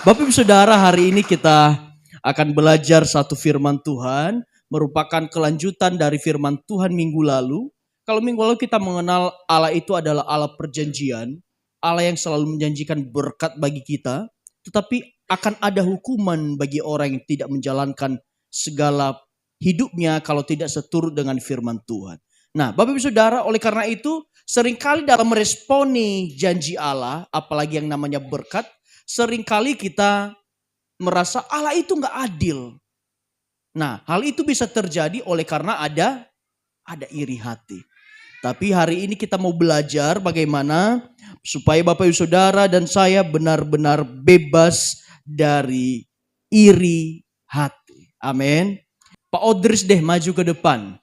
Bapak Ibu Saudara, hari ini kita akan belajar satu firman Tuhan, merupakan kelanjutan dari firman Tuhan minggu lalu. Kalau minggu lalu kita mengenal Allah itu adalah Allah perjanjian, Allah yang selalu menjanjikan berkat bagi kita, tetapi akan ada hukuman bagi orang yang tidak menjalankan segala hidupnya kalau tidak seturut dengan firman Tuhan. Nah, Bapak Ibu Saudara, oleh karena itu seringkali dalam meresponi janji Allah, apalagi yang namanya berkat, seringkali kita merasa Allah itu nggak adil. Nah, hal itu bisa terjadi oleh karena ada iri hati. Tapi hari ini kita mau belajar bagaimana supaya Bapak Ibu Saudara dan saya benar-benar bebas dari iri hati. Amin. Pak Odris deh maju ke depan.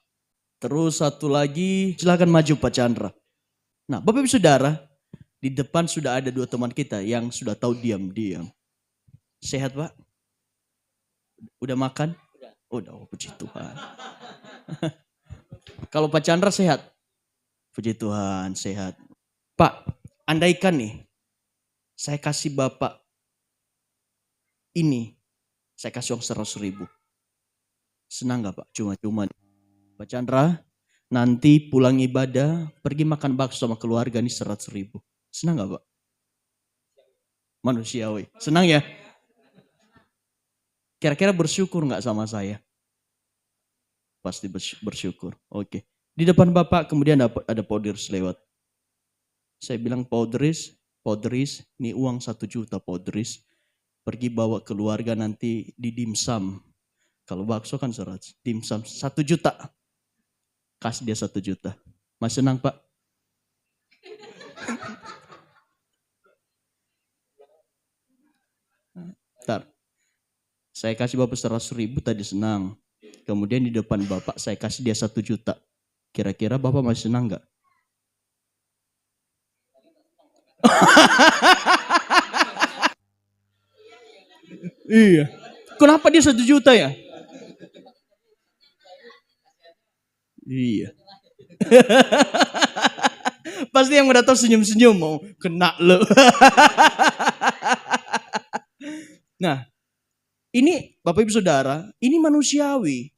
Terus satu lagi, silakan maju Pak Chandra. Nah, Bapak Ibu Saudara, di depan sudah ada dua teman kita yang sudah tahu diam-diam. Sehat Pak? Udah makan? Udah, oh, puji Tuhan. Kalau Pak Chandra sehat? Puji Tuhan, sehat. Pak, andaikan nih, saya kasih Bapak ini, saya kasih uang 100.000. Senang gak Pak? Cuma-cuma. Pak Chandra, nanti pulang ibadah, pergi makan bakso sama keluarga nih 100.000. Senang gak Pak? Manusiawi. Senang ya? Kira-kira bersyukur gak sama saya? Pasti bersyukur. Oke. Di depan Bapak kemudian ada Podris lewat. Saya bilang Podris, ini uang 1 juta Podris. Pergi bawa keluarga nanti di dimsum. Kalau bakso kan 100. Dimsum 1 juta. Kasih dia 1 juta. Masih senang Pak? Ntar. Saya kasih Bapak 100.000 tadi senang. Kemudian di depan Bapak saya kasih dia 1 juta. Kira-kira Bapak masih senang gak? Iya. Kenapa dia 1 juta ya? Iya. Pasti yang udah tahu senyum-senyum mau kena lo. Nah, ini Bapak Ibu Saudara, ini manusiawi.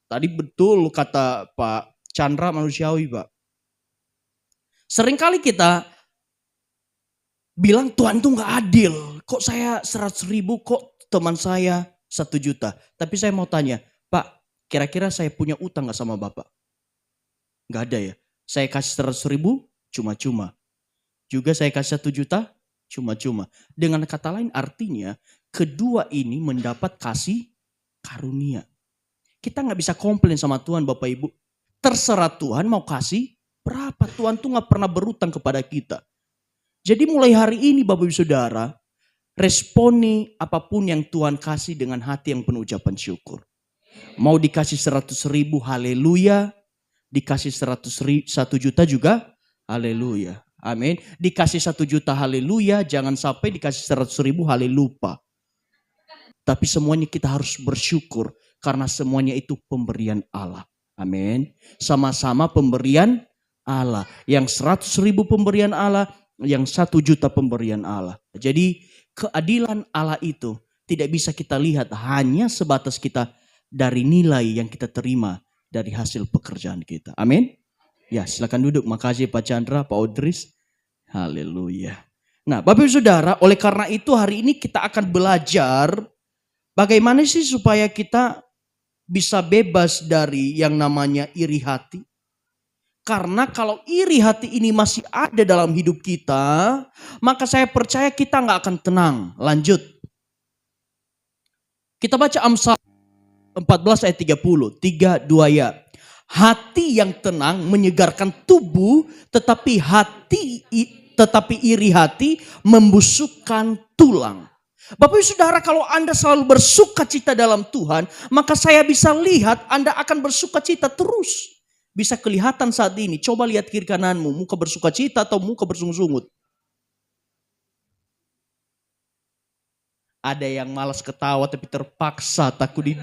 Tadi betul kata Pak Chandra, manusiawi Pak. Seringkali kita bilang Tuhan tuh gak adil. Kok saya 100.000, kok teman saya 1 juta. Tapi saya mau tanya, Pak, kira-kira saya punya utang gak sama Bapak? Gak ada ya. Saya kasih 100.000 cuma-cuma. Juga saya kasih 1 juta cuma-cuma. Dengan kata lain artinya kedua ini mendapat kasih karunia. Kita gak bisa komplain sama Tuhan Bapak Ibu. Terserah Tuhan mau kasih berapa. Tuhan tuh gak pernah berutang kepada kita. Jadi mulai hari ini Bapak Ibu Saudara, responi apapun yang Tuhan kasih dengan hati yang penuh ucapan syukur. Mau dikasih 100.000 haleluya. Dikasih 1 juta juga haleluya. Amin. Dikasih 1 juta haleluya. Jangan sampai dikasih 100.000 halelupa. Tapi semuanya kita harus bersyukur. Karena semuanya itu pemberian Allah. Amin. Sama-sama pemberian Allah. Yang 100.000 pemberian Allah. Yang 1 juta pemberian Allah. Jadi keadilan Allah itu tidak bisa kita lihat hanya sebatas kita dari nilai yang kita terima dari hasil pekerjaan kita. Amin. Ya, silakan duduk. Makasih Pak Chandra, Pak Odris. Haleluya. Nah, Bapak Ibu Saudara, oleh karena itu hari ini kita akan belajar bagaimana sih supaya kita bisa bebas dari yang namanya iri hati. Karena kalau iri hati ini masih ada dalam hidup kita, maka saya percaya kita nggak akan tenang. Lanjut. Kita baca Amsal 14 ayat 30. 3, 2 ya. Hati yang tenang menyegarkan tubuh, tetapi iri hati membusukkan tulang. Bapak Ibu Saudara, kalau Anda selalu bersuka cita dalam Tuhan, maka saya bisa lihat Anda akan bersuka cita terus. Bisa kelihatan saat ini. Coba lihat kiri kananmu, muka bersuka cita atau muka bersungut-sungut. Ada yang malas ketawa tapi terpaksa takut di.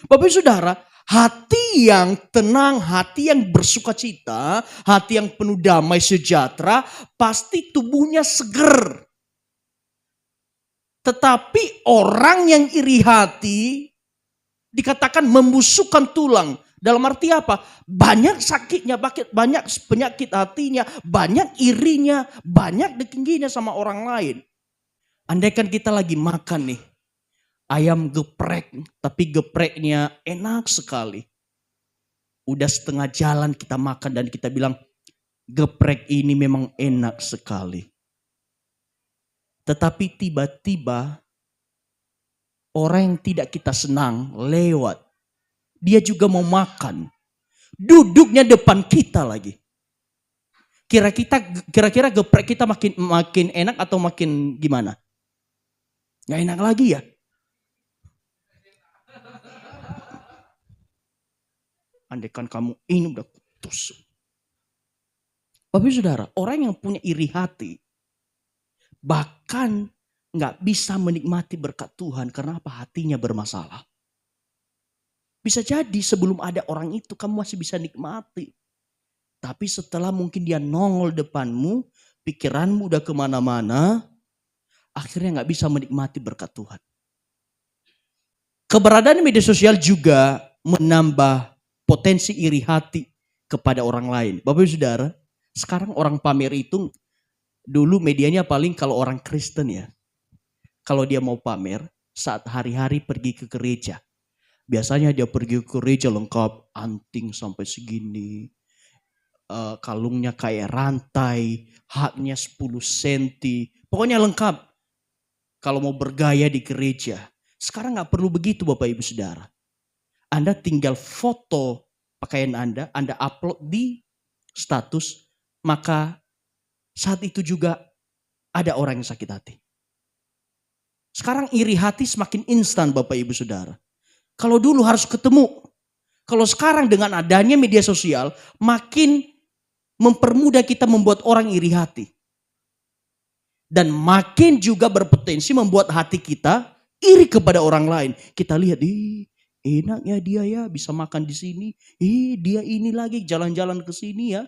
Bapak Ibu Saudara, Hati yang tenang, hati yang bersukacita, hati yang penuh damai sejahtera, pasti tubuhnya seger. Tetapi orang yang iri hati dikatakan membusukkan tulang. Dalam arti apa? Banyak sakitnya, banyak penyakit hatinya, banyak irinya, banyak dengkinya sama orang lain. Andaikan kita lagi makan nih, ayam geprek, tapi gepreknya enak sekali. Udah setengah jalan kita makan dan kita bilang, geprek ini memang enak sekali. Tetapi tiba-tiba orang yang tidak kita senang lewat. Dia juga mau makan. Duduknya depan kita lagi. Kira-kira geprek kita makin enak atau makin gimana? Gak enak lagi ya? Andaikan kamu ini udah putus. Bapak saudara, orang yang punya iri hati bahkan gak bisa menikmati berkat Tuhan karena apa? Hatinya bermasalah. Bisa jadi sebelum ada orang itu kamu masih bisa nikmati. Tapi setelah mungkin dia nongol depanmu, pikiranmu udah kemana-mana, akhirnya gak bisa menikmati berkat Tuhan. Keberadaan media sosial juga menambah potensi iri hati kepada orang lain. Bapak Ibu Saudara, sekarang orang pamer itu, dulu medianya paling kalau orang Kristen ya. Kalau dia mau pamer, saat hari-hari pergi ke gereja. Biasanya dia pergi ke gereja lengkap, anting sampai segini. Kalungnya kayak rantai, haknya 10 cm. Pokoknya lengkap. Kalau mau bergaya di gereja. Sekarang gak perlu begitu Bapak Ibu Saudara. Anda tinggal foto pakaian Anda upload di status, maka saat itu juga ada orang yang sakit hati. Sekarang iri hati semakin instan Bapak Ibu Saudara. Kalau dulu harus ketemu, kalau sekarang dengan adanya media sosial, makin mempermudah kita membuat orang iri hati. Dan makin juga berpotensi membuat hati kita iri kepada orang lain. Kita lihat, enaknya dia ya bisa makan di sini. Dia ini lagi jalan-jalan ke sini ya.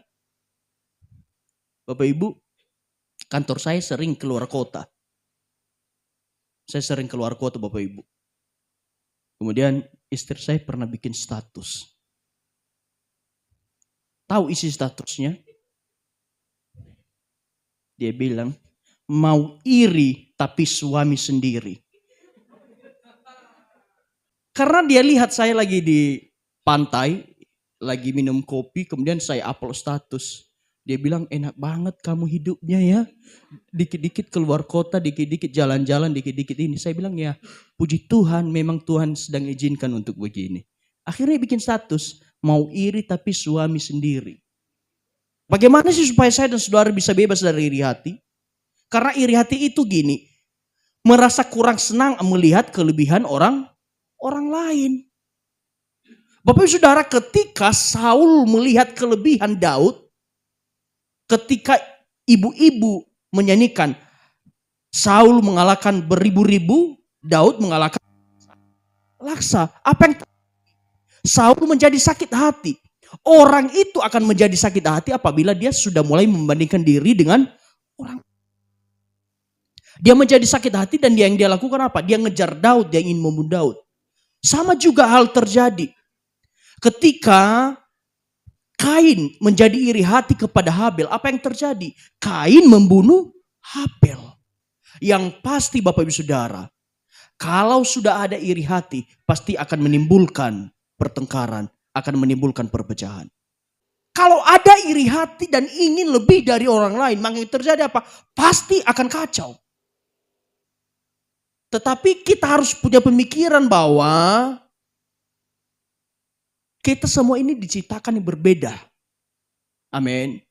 Bapak Ibu, kantor saya sering keluar kota. Saya sering keluar kota Bapak Ibu. Kemudian istri saya pernah bikin status. Tahu isi statusnya? Dia bilang, mau iri tapi suami sendiri. Karena dia lihat saya lagi di pantai, lagi minum kopi, kemudian saya upload status. Dia bilang, enak banget kamu hidupnya ya. Dikit-dikit keluar kota, dikit-dikit jalan-jalan, dikit-dikit ini. Saya bilang ya, puji Tuhan, memang Tuhan sedang izinkan untuk begini. Akhirnya bikin status, mau iri tapi suami sendiri. Bagaimana sih supaya saya dan saudara bisa bebas dari iri hati? Karena iri hati itu gini, merasa kurang senang melihat kelebihan orang lain. Bapak Ibu Saudara, ketika Saul melihat kelebihan Daud, ketika ibu-ibu menyanyikan Saul mengalahkan beribu-ribu, Daud mengalahkan laksa. Apa yang Saul menjadi sakit hati? Orang itu akan menjadi sakit hati apabila dia sudah mulai membandingkan diri dengan orang. Dia menjadi sakit hati dan yang dia lakukan apa? Dia ngejar Daud, dia ingin membunuh Daud. Sama juga hal terjadi. Ketika Kain menjadi iri hati kepada Habel, apa yang terjadi? Kain membunuh Habel. Yang pasti Bapak Ibu Saudara, kalau sudah ada iri hati, pasti akan menimbulkan pertengkaran, akan menimbulkan perpecahan. Kalau ada iri hati dan ingin lebih dari orang lain, maka yang terjadi apa? Pasti akan kacau. Tetapi kita harus punya pemikiran bahwa kita semua ini diciptakan yang berbeda. Amin.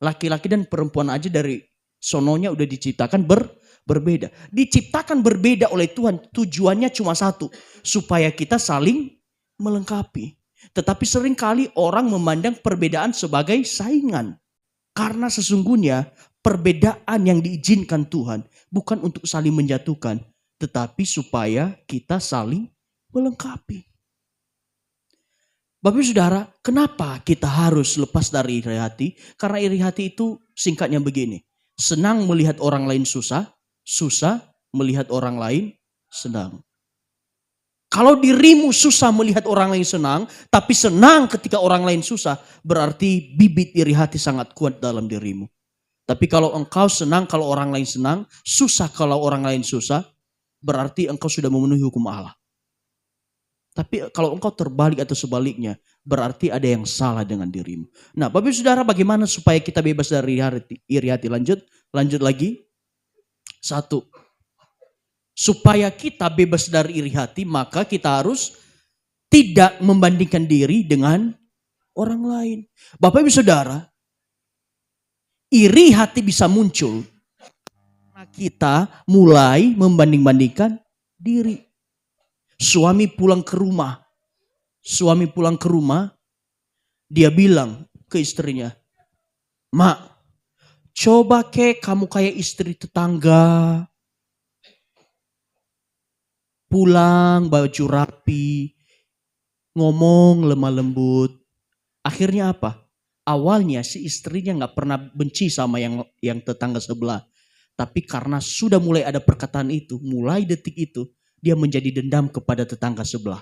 Laki-laki dan perempuan aja dari sononya udah diciptakan berbeda. Diciptakan berbeda oleh Tuhan. Tujuannya cuma satu. Supaya kita saling melengkapi. Tetapi seringkali orang memandang perbedaan sebagai saingan. Karena sesungguhnya perbedaan yang diizinkan Tuhan bukan untuk saling menjatuhkan, tetapi supaya kita saling melengkapi. Bapak Ibu Saudara, kenapa kita harus lepas dari iri hati? Karena iri hati itu singkatnya begini. Senang melihat orang lain susah, susah melihat orang lain senang. Kalau dirimu susah melihat orang lain senang, tapi senang ketika orang lain susah, berarti bibit iri hati sangat kuat dalam dirimu. Tapi kalau engkau senang kalau orang lain senang, susah kalau orang lain susah, berarti engkau sudah memenuhi hukum Allah. Tapi kalau engkau terbalik atau sebaliknya, berarti ada yang salah dengan dirimu. Nah, Bapak Ibu Saudara, bagaimana supaya kita bebas dari iri hati? Lanjut lagi. 1. Supaya kita bebas dari iri hati, maka kita harus tidak membandingkan diri dengan orang lain. Bapak Ibu Saudara, iri hati bisa muncul karena kita mulai membanding-bandingkan diri. Suami pulang ke rumah, dia bilang ke istrinya, "Mak, coba kamu kayak istri tetangga. Pulang baju rapi, ngomong lemah lembut." Akhirnya apa? Awalnya si istrinya gak pernah benci sama yang tetangga sebelah. Tapi karena sudah mulai ada perkataan itu, mulai detik itu, dia menjadi dendam kepada tetangga sebelah.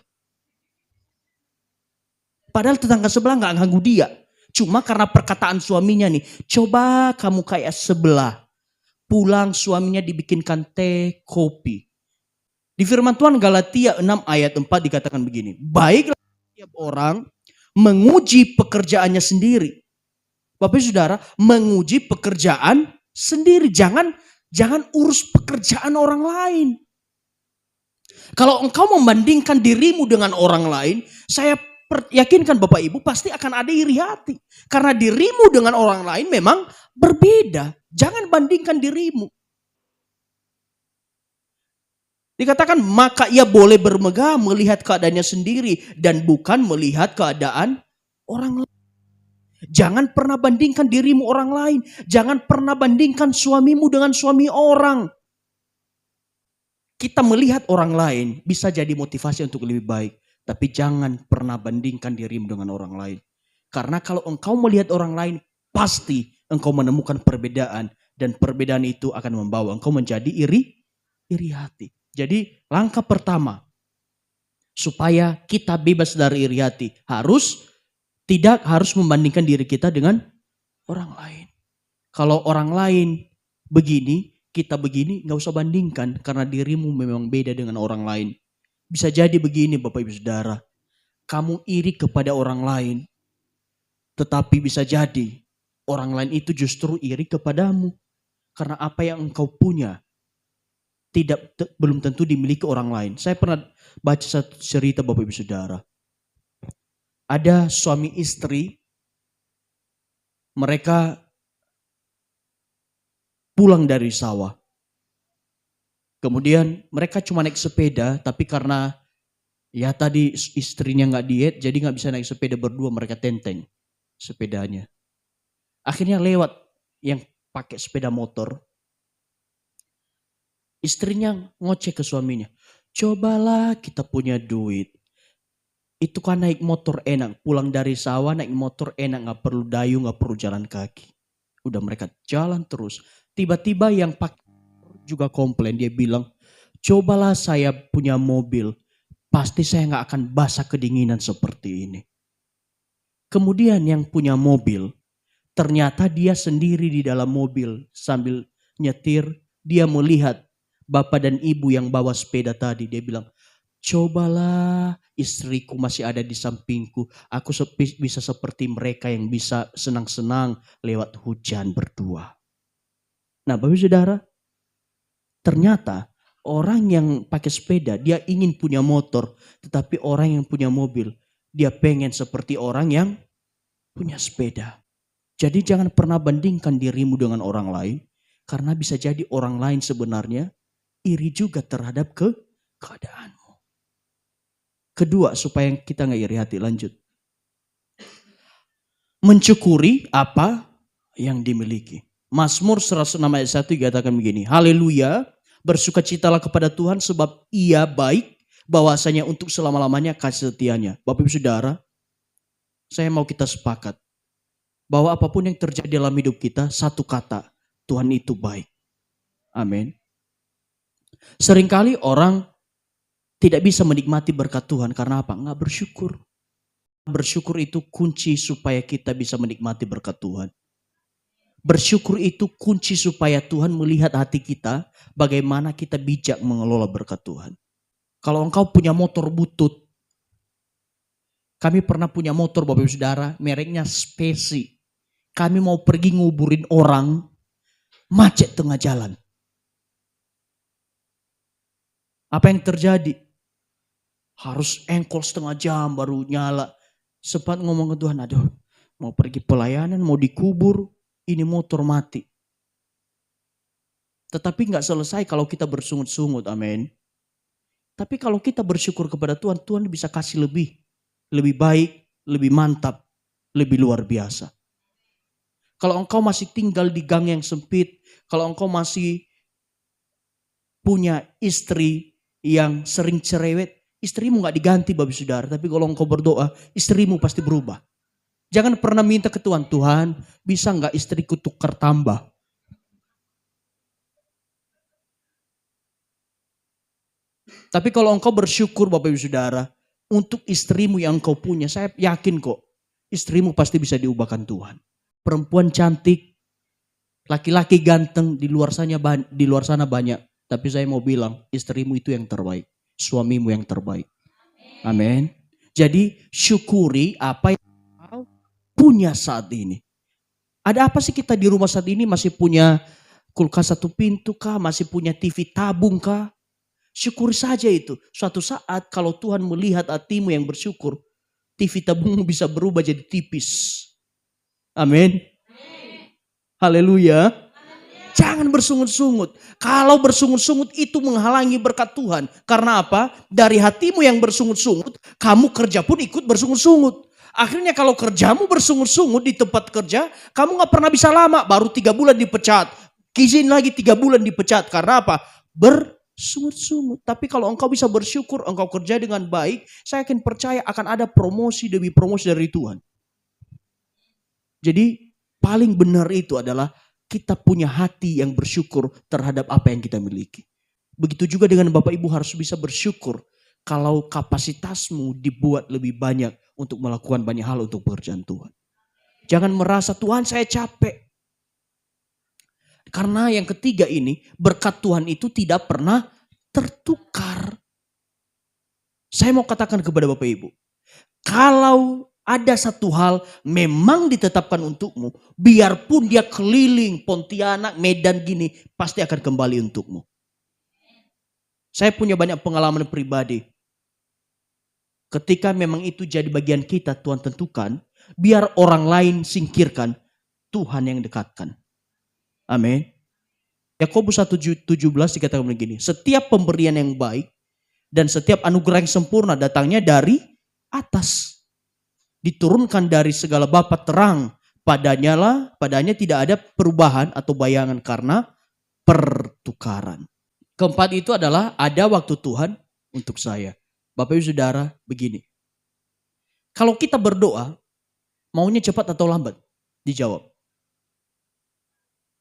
Padahal tetangga sebelah gak ganggu dia. Cuma karena perkataan suaminya nih, "Coba kamu kayak sebelah." Pulang suaminya dibikinkan teh, kopi. Di firman Tuhan Galatia 6 ayat 4 dikatakan begini. "Baiklah setiap orang menguji pekerjaannya sendiri." Bapak Saudara, menguji pekerjaan sendiri. Jangan urus pekerjaan orang lain. Kalau engkau membandingkan dirimu dengan orang lain, saya yakinkan Bapak Ibu pasti akan ada iri hati. Karena dirimu dengan orang lain memang berbeda. Jangan bandingkan dirimu. Dikatakan maka ia boleh bermegah melihat keadaannya sendiri dan bukan melihat keadaan orang lain. Jangan pernah bandingkan dirimu orang lain. Jangan pernah bandingkan suamimu dengan suami orang. Kita melihat orang lain bisa jadi motivasi untuk lebih baik. Tapi jangan pernah bandingkan dirimu dengan orang lain. Karena kalau engkau melihat orang lain, pasti engkau menemukan perbedaan. Dan perbedaan itu akan membawa engkau menjadi iri hati. Jadi langkah pertama, supaya kita bebas dari iri hati, tidak harus membandingkan diri kita dengan orang lain. Kalau orang lain begini, kita begini, gak usah bandingkan karena dirimu memang beda dengan orang lain. Bisa jadi begini Bapak Ibu Saudara, kamu iri kepada orang lain, tetapi bisa jadi orang lain itu justru iri kepadamu. Karena apa yang engkau punya belum tentu dimiliki orang lain. Saya pernah baca satu cerita Bapak Ibu Saudara. Ada suami istri, mereka pulang dari sawah. Kemudian mereka cuma naik sepeda, tapi karena ya tadi istrinya gak diet, jadi gak bisa naik sepeda berdua, mereka tenteng sepedanya. Akhirnya lewat yang pakai sepeda motor. Istrinya ngoceh ke suaminya, "Cobalah kita punya duit. Itu kan naik motor enak, pulang dari sawah naik motor enak, gak perlu dayung, gak perlu jalan kaki." Udah mereka jalan terus. Tiba-tiba yang pakai juga komplain, dia bilang, "Cobalah saya punya mobil, pasti saya gak akan basah kedinginan seperti ini." Kemudian yang punya mobil, ternyata dia sendiri di dalam mobil sambil nyetir, dia melihat bapak dan ibu yang bawa sepeda tadi. Dia bilang, "Cobalah istriku masih ada di sampingku. Aku bisa seperti mereka yang bisa senang-senang lewat hujan berdua." Nah Bapak Saudara, ternyata orang yang pakai sepeda dia ingin punya motor. Tetapi orang yang punya mobil dia pengen seperti orang yang punya sepeda. Jadi jangan pernah bandingkan dirimu dengan orang lain. Karena bisa jadi orang lain sebenarnya iri juga terhadap keadaanmu. Kedua, supaya kita gak iri hati, lanjut. Mensyukuri apa yang dimiliki. Mazmur 106 ayat 1 dikatakan begini, "Haleluya, bersukacitalah kepada Tuhan sebab ia baik, bahwasanya untuk selama-lamanya kasih setianya." Bapak Ibu Saudara, Saya mau kita sepakat bahwa apapun yang terjadi dalam hidup kita, satu kata, Tuhan itu baik. Amin. Seringkali orang tidak bisa menikmati berkat Tuhan karena apa? Nggak bersyukur. Bersyukur itu kunci supaya kita bisa menikmati berkat Tuhan. Bersyukur itu kunci supaya Tuhan melihat hati kita, bagaimana kita bijak mengelola berkat Tuhan. Kalau engkau punya motor butut, kami pernah punya motor Bapak Ibu Saudara, mereknya Spesi. Kami mau pergi nguburin orang, macet tengah jalan. Apa yang terjadi? Harus engkol setengah jam baru nyala. Sempat ngomong ke Tuhan, aduh mau pergi pelayanan, mau dikubur, ini motor mati. Tetapi gak selesai kalau kita bersungut-sungut, amin. Tapi kalau kita bersyukur kepada Tuhan, Tuhan bisa kasih lebih baik, lebih mantap, lebih luar biasa. Kalau engkau masih tinggal di gang yang sempit, kalau engkau masih punya istri yang sering cerewet, istrimu gak diganti Bapak Saudara, tapi kalau engkau berdoa, istrimu pasti berubah. Jangan pernah minta ke Tuhan, Tuhan bisa gak istriku tukar tambah? Tapi kalau engkau bersyukur Bapak Ibu Saudara, untuk istrimu yang engkau punya, saya yakin kok, istrimu pasti bisa diubahkan Tuhan. Perempuan cantik, laki-laki ganteng, di luar sana banyak. Tapi saya mau bilang, istrimu itu yang terbaik. Suamimu yang terbaik. Amin. Jadi syukuri apa yang kau punya saat ini. Ada apa sih kita di rumah saat ini masih punya kulkas satu pintu kah? Masih punya TV tabung kah? Syukuri saja itu. Suatu saat kalau Tuhan melihat hatimu yang bersyukur, TV tabungmu bisa berubah jadi tipis. Amin. Haleluya. Jangan bersungut-sungut. Kalau bersungut-sungut itu menghalangi berkat Tuhan. Karena apa? Dari hatimu yang bersungut-sungut, kamu kerja pun ikut bersungut-sungut. Akhirnya kalau kerjamu bersungut-sungut di tempat kerja, kamu gak pernah bisa lama. Baru 3 bulan dipecat. Izin lagi 3 bulan dipecat. Karena apa? Bersungut-sungut. Tapi kalau engkau bisa bersyukur, engkau kerja dengan baik, saya yakin percaya akan ada promosi demi promosi dari Tuhan. Jadi paling benar itu adalah kita punya hati yang bersyukur terhadap apa yang kita miliki. Begitu juga dengan Bapak Ibu harus bisa bersyukur kalau kapasitasmu dibuat lebih banyak untuk melakukan banyak hal untuk pekerjaan Tuhan. Jangan merasa Tuhan saya capek. Karena yang ketiga ini, berkat Tuhan itu tidak pernah tertukar. Saya mau katakan kepada Bapak Ibu, kalau ada satu hal memang ditetapkan untukmu, biarpun dia keliling Pontianak, Medan gini, pasti akan kembali untukmu. Saya punya banyak pengalaman pribadi. Ketika memang itu jadi bagian kita, Tuhan tentukan, biar orang lain singkirkan, Tuhan yang dekatkan. Amin. Yakobus 1:17 dikatakan begini, setiap pemberian yang baik dan setiap anugerah yang sempurna datangnya dari atas. Diturunkan dari segala Bapa terang, padanya tidak ada perubahan atau bayangan karena pertukaran. Keempat itu adalah ada waktu Tuhan untuk saya. Bapak Ibu Saudara, begini. Kalau kita berdoa, maunya cepat atau lambat? Dijawab.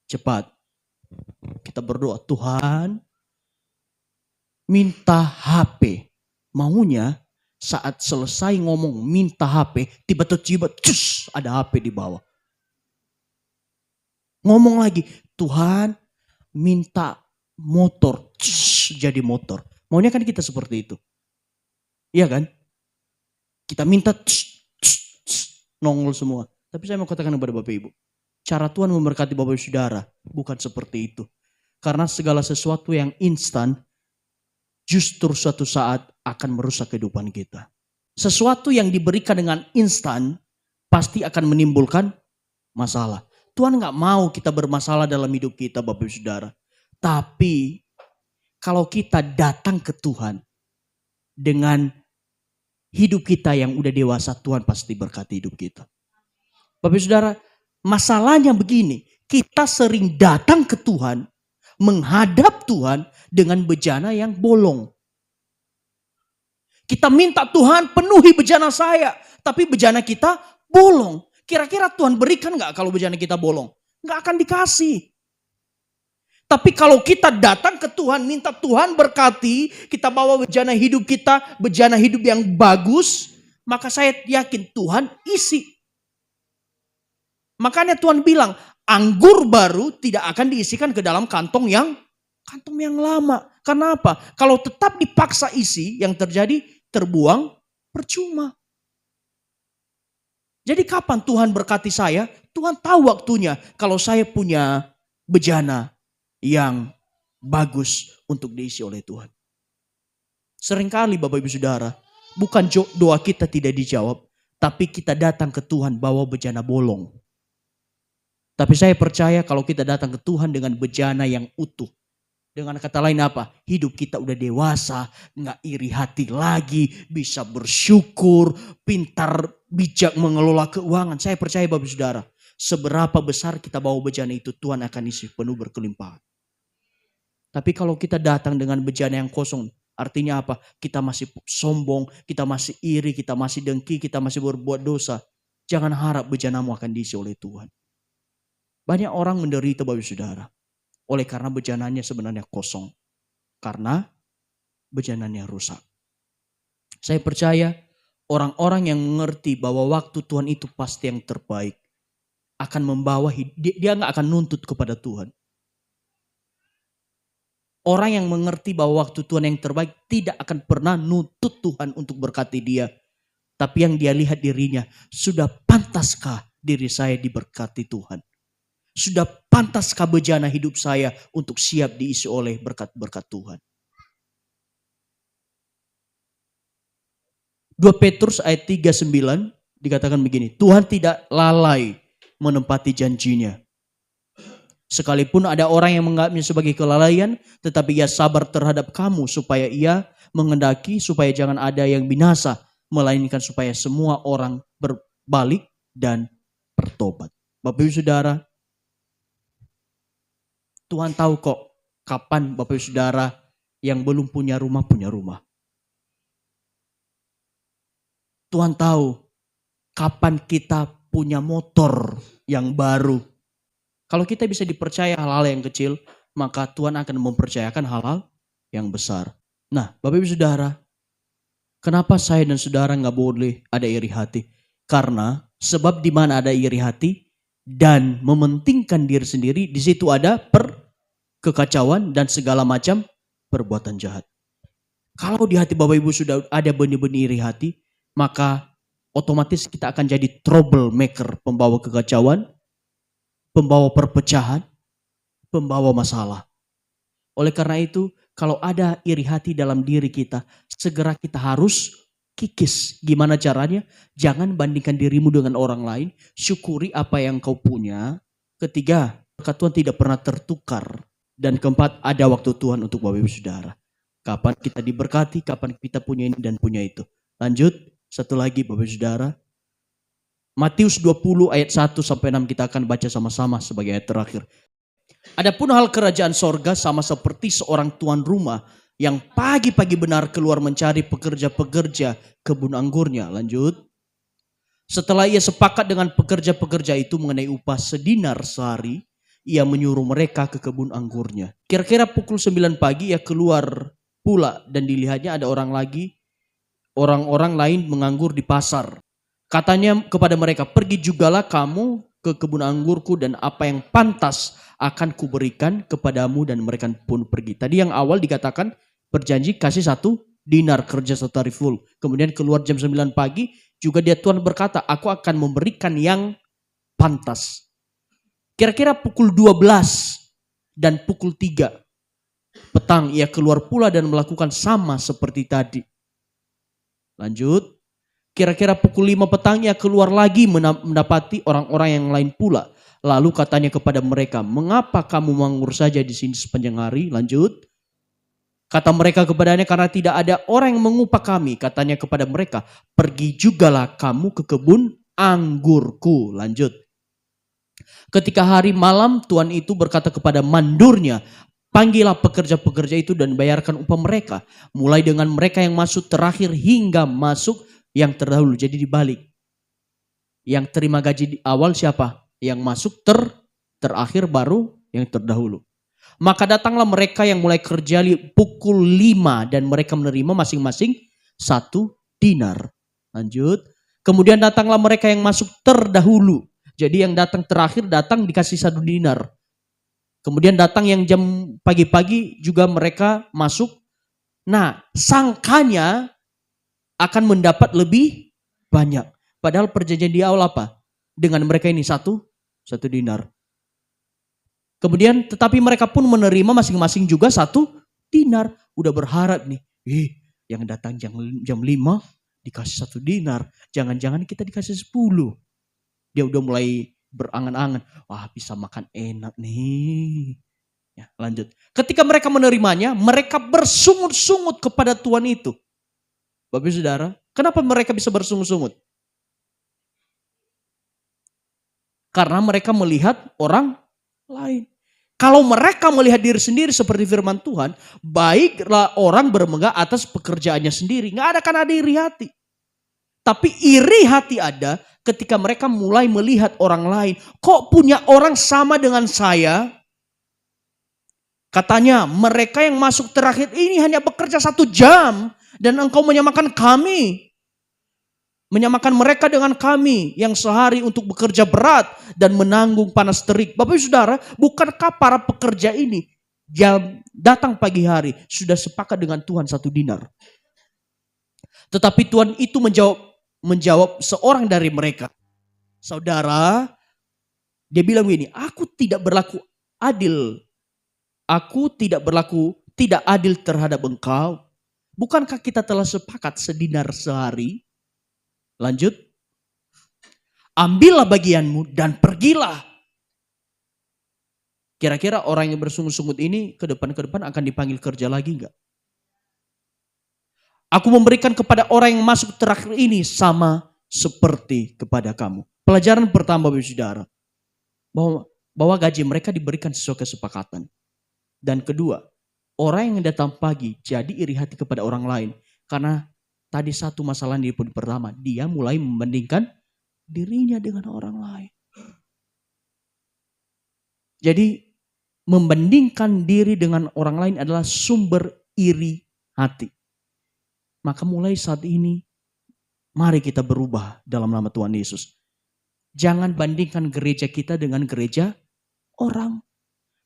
Cepat. Kita berdoa, Tuhan minta HP. Maunya saat selesai ngomong minta HP, tiba-tiba cus, ada HP di bawah. Ngomong lagi, Tuhan minta motor, cus, jadi motor. Maunya kan kita seperti itu. Iya kan? Kita minta cus, cus, cus, nongol semua. Tapi saya mau katakan kepada Bapak Ibu, cara Tuhan memberkati Bapak Ibu Saudara bukan seperti itu. Karena segala sesuatu yang instan justru suatu saat akan merusak kehidupan kita. Sesuatu yang diberikan dengan instan pasti akan menimbulkan masalah. Tuhan gak mau kita bermasalah dalam hidup kita Bapak Ibu Saudara. Tapi kalau kita datang ke Tuhan dengan hidup kita yang udah dewasa, Tuhan pasti berkati hidup kita. Bapak Ibu Saudara, masalahnya begini, kita sering datang ke Tuhan, menghadap Tuhan dengan bejana yang bolong. Kita minta Tuhan penuhi bejana saya, tapi bejana kita bolong. Kira-kira Tuhan berikan gak kalau bejana kita bolong? Gak akan dikasih. Tapi kalau kita datang ke Tuhan, minta Tuhan berkati, kita bawa bejana hidup kita, bejana hidup yang bagus, maka saya yakin Tuhan isi. Makanya Tuhan bilang, anggur baru tidak akan diisikan ke dalam kantong yang lama. Karena apa? Kalau tetap dipaksa isi, yang terjadi terbuang percuma. Jadi kapan Tuhan berkati saya? Tuhan tahu waktunya kalau saya punya bejana yang bagus untuk diisi oleh Tuhan. Seringkali Bapak Ibu Saudara, bukan doa kita tidak dijawab, tapi kita datang ke Tuhan bawa bejana bolong. Tapi saya percaya kalau kita datang ke Tuhan dengan bejana yang utuh. Dengan kata lain apa? Hidup kita udah dewasa, gak iri hati lagi, bisa bersyukur, pintar, bijak mengelola keuangan. Saya percaya Bapak Ibu Saudara, seberapa besar kita bawa bejana itu, Tuhan akan isi penuh berkelimpahan. Tapi kalau kita datang dengan bejana yang kosong, artinya apa? Kita masih sombong, kita masih iri, kita masih dengki, kita masih berbuat dosa. Jangan harap bejanamu akan diisi oleh Tuhan. Banyak orang menderita Bapak Ibu Saudara, oleh karena bejananya sebenarnya kosong. Karena bejananya rusak. Saya percaya orang-orang yang mengerti bahwa waktu Tuhan itu pasti yang terbaik, akan membawa, dia gak akan nuntut kepada Tuhan. Orang yang mengerti bahwa waktu Tuhan yang terbaik tidak akan pernah nuntut Tuhan untuk berkati dia. Tapi yang dia lihat dirinya, sudah pantaskah diri saya diberkati Tuhan? Sudah pantaskah bejana hidup saya untuk siap diisi oleh berkat-berkat Tuhan? 2 Petrus ayat 3:9 dikatakan begini, Tuhan tidak lalai menempati janjinya. Sekalipun ada orang yang menganggapnya sebagai kelalaian, tetapi ia sabar terhadap kamu supaya ia mengendaki supaya jangan ada yang binasa, melainkan supaya semua orang berbalik dan bertobat. Bapak Ibu Saudara, Tuhan tahu kok kapan Bapak Ibu Saudara yang belum punya rumah punya rumah. Tuhan tahu kapan kita punya motor yang baru. Kalau kita bisa dipercaya hal-hal yang kecil, maka Tuhan akan mempercayakan hal-hal yang besar. Nah, Bapak Ibu Saudara, kenapa saya dan saudara gak boleh ada iri hati? Karena sebab di mana ada iri hati dan mementingkan diri sendiri, di situ ada kekacauan dan segala macam perbuatan jahat. Kalau di hati Bapak Ibu sudah ada benih-benih iri hati, maka otomatis kita akan jadi troublemaker, pembawa kekacauan, pembawa perpecahan, pembawa masalah. Oleh karena itu, kalau ada iri hati dalam diri kita, segera kita harus kikis. Gimana caranya? Jangan bandingkan dirimu dengan orang lain, syukuri apa yang kau punya. Ketiga, berkat Tuhan tidak pernah tertukar. Dan keempat, ada waktu Tuhan untuk Bapak Ibu Saudara. Kapan kita diberkati, kapan kita punya ini dan punya itu. Lanjut, satu lagi Bapak Ibu Saudara. Matius 20 ayat 1-6 kita akan baca sama-sama sebagai ayat terakhir. Adapun hal kerajaan sorga sama seperti seorang tuan rumah yang pagi-pagi benar keluar mencari pekerja-pekerja kebun anggurnya. Lanjut. Setelah ia sepakat dengan pekerja-pekerja itu mengenai upah sedinar sehari, ia menyuruh mereka ke kebun anggurnya. Kira-kira pukul 9 pagi ia keluar pula dan dilihatnya ada orang-orang lain menganggur di pasar. Katanya kepada mereka, pergi jugalah kamu ke kebun anggurku dan apa yang pantas akan kuberikan kepadamu, dan mereka pun pergi. Tadi yang awal dikatakan berjanji kasih 1 dinar kerja 1 hari full. Kemudian keluar jam 9 pagi juga dia Tuhan berkata, aku akan memberikan yang pantas. Kira-kira pukul 12 dan pukul 3 petang ia keluar pula dan melakukan sama seperti tadi. Lanjut. Kira-kira pukul 5 petang ia keluar lagi mendapati orang-orang yang lain pula. Lalu katanya kepada mereka, mengapa kamu menganggur saja di sini sepanjang hari? Lanjut. Kata mereka kepadanya, karena tidak ada orang yang mengupah kami. Katanya kepada mereka, pergi jugalah kamu ke kebun anggurku. Lanjut. Ketika hari malam, Tuan itu berkata kepada mandurnya, panggillah pekerja-pekerja itu dan bayarkan upah mereka. Mulai dengan mereka yang masuk terakhir hingga masuk yang terdahulu. Jadi dibalik. Yang terima gaji di awal siapa? Yang masuk terakhir baru yang terdahulu. Maka datanglah mereka yang mulai kerja pukul 5 dan mereka menerima masing-masing 1 dinar. Lanjut. Kemudian datanglah mereka yang masuk terdahulu. Jadi yang datang terakhir datang dikasih 1 dinar. Kemudian datang yang jam pagi-pagi juga mereka masuk. Nah, sangkanya akan mendapat lebih banyak. Padahal perjanjian di awal apa? Dengan mereka ini 1 dinar. Kemudian tetapi mereka pun menerima masing-masing juga 1 dinar. Udah berharap nih. Yang datang jam 5 dikasih 1 dinar. Jangan-jangan kita dikasih 10. Dia udah mulai berangan-angan. Wah, bisa makan enak nih. Ya, lanjut. Ketika mereka menerimanya, mereka bersungut-sungut kepada Tuhan itu. Bapak Ibu Saudara, kenapa mereka bisa bersungut-sungut? Karena mereka melihat orang lain. Kalau mereka melihat diri sendiri seperti firman Tuhan, baiklah orang bermegah atas pekerjaannya sendiri. Nggak ada iri hati. Tapi iri hati ada ketika mereka mulai melihat orang lain. Kok punya orang sama dengan saya? Katanya mereka yang masuk terakhir ini hanya bekerja 1 jam. Dan engkau menyamakan kami. Menyamakan mereka dengan kami yang sehari untuk bekerja berat dan menanggung panas terik. Bapak Ibu Saudara, bukankah para pekerja ini jam datang pagi hari sudah sepakat dengan Tuhan 1 dinar? Tetapi Tuhan itu menjawab seorang dari mereka. Saudara, dia bilang begini, aku tidak berlaku adil. Aku tidak adil terhadap engkau. Bukankah kita telah sepakat 1 dinar sehari? Lanjut. Ambillah bagianmu dan pergilah. Kira-kira orang yang bersungut-sungut ini ke depan akan dipanggil kerja lagi enggak? Aku memberikan kepada orang yang masuk terakhir ini sama seperti kepada kamu. Pelajaran pertama Bapak Saudara. Bahwa gaji mereka diberikan sesuai kesepakatan. Dan kedua, orang yang datang pagi jadi iri hati kepada orang lain. Karena tadi satu masalah di poin pertama, dia mulai membandingkan dirinya dengan orang lain. Jadi membandingkan diri dengan orang lain adalah sumber iri hati. Maka mulai saat ini, mari kita berubah dalam nama Tuhan Yesus. Jangan bandingkan gereja kita dengan gereja orang.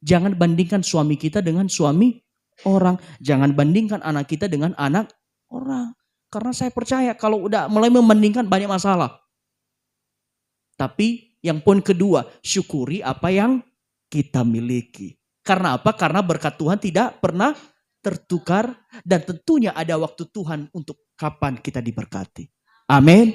Jangan bandingkan suami kita dengan suami orang. Jangan bandingkan anak kita dengan anak orang. Karena saya percaya kalau udah mulai membandingkan banyak masalah. Tapi yang poin kedua, syukuri apa yang kita miliki. Karena apa? Karena berkat Tuhan tidak pernah tertukar. Dan tentunya ada waktu Tuhan untuk kapan kita diberkati. Amin.